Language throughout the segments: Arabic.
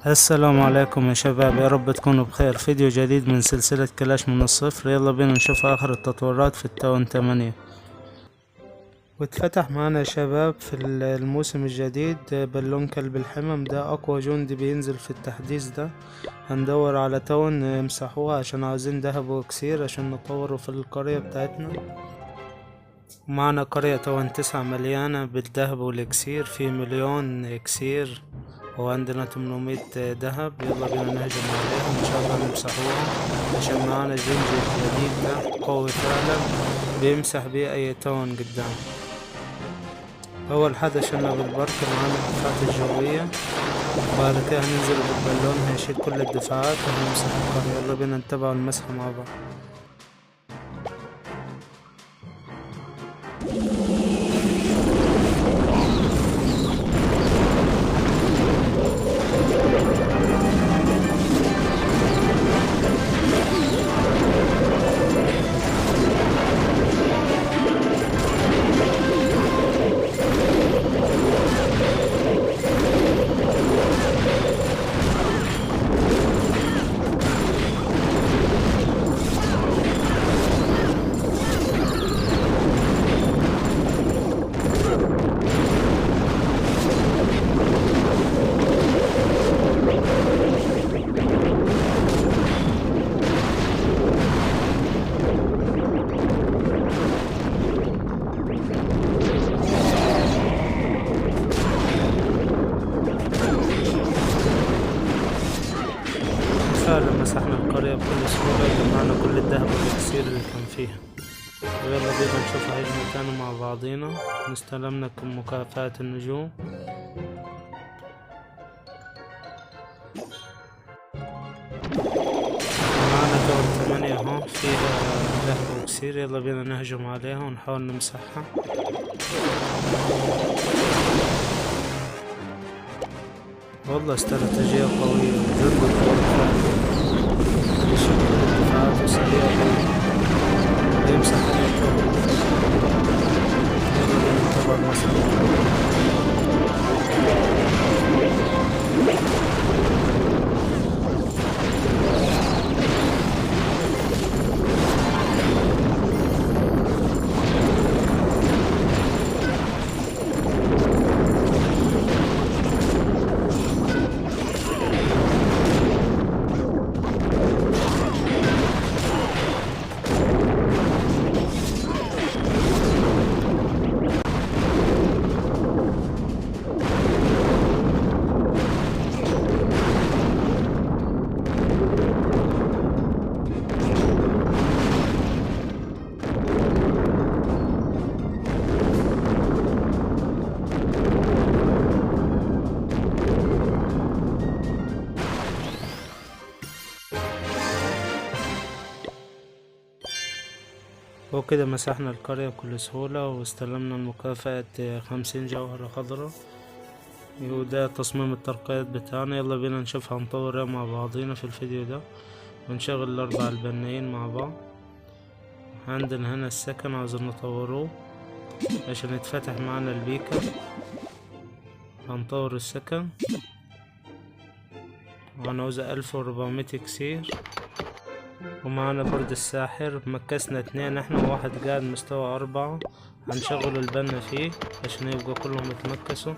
السلام عليكم يا شباب، يا رب تكونوا بخير. فيديو جديد من سلسلة كلاش من الصفر. يلا بينا نشوف اخر التطورات في التاون 8. واتفتح معانا يا شباب في الموسم الجديد بالون كلب الحمم. ده اقوى جندي بينزل في التحديث ده. هندور على تاون يمسحوها عشان عاوزين دهب واكسير عشان نطوره في القرية بتاعتنا. ومعنا قرية تاون 9 مليانة بالذهب والاكسير، في مليون اكسير وعندنا 800 دهب. يلا بينا نهجم عليهم ان شاء الله نمسحوهم عشان معانا الجنج الجديد ده قوي فعلا، بيمسح بيه اي تاون قدام. اول حاجة شلنا بالبرك معانا الدفاعات الجوية، وبعد كده هننزل بالبالون هيشيل كل الدفاعات وهنمسح القرية. يلا بينا نتبع المسح مع بعض. فعلا مسحنا القرية بكل سهولة، جمعنا كل الذهب والاكسير اللي كان فيها. ويلا بينا نشوف هجمة تاني مع بعضينا. نستلمنا مكافأة النجوم. معانا دور 8 اهو فيها ذهب واكسير. يلا بينا نهجم عليها ونحاول نمسحها. والله استراتيجية قوية، جند قوي فعلا، بيشيل كل الدفاعات وسريع قوي، بيمسح أي طول. يلا بينا نتابع المسح. وكده مسحنا القرية بكل سهولة واستلمنا المكافأة 50 جوهرة خضراء. وده تصميم الترقيات بتاعنا. يلا بينا نشوف هنطور ايه مع بعضينا في الفيديو ده، ونشغل الأربع البنايين مع بعض. عندنا هنا السكن عاوزين نطوروه عشان يتفتح معانا البيكا. هنطور السكن وهنعوز 1400 اكسير. ومعانا برد الساحر، مكسنا 2 احنا وواحد قاعد مستوى 4. هنشغل البنا فيه عشان يبقى كلهم يتمكسوا.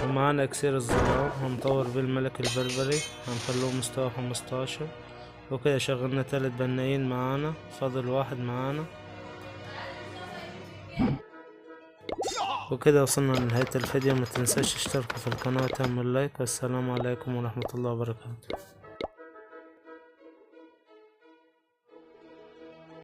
ومعانا اكسير الظلام هنطور بيه الملك البربري، هنخلوه مستوى 15. وكده شغلنا 3 بنايين معانا، فاضل واحد معانا. وكده وصلنا لنهاية الفيديو. متنساش تشتركوا في القناة وتعمل لايك، والسلام عليكم ورحمة الله وبركاته.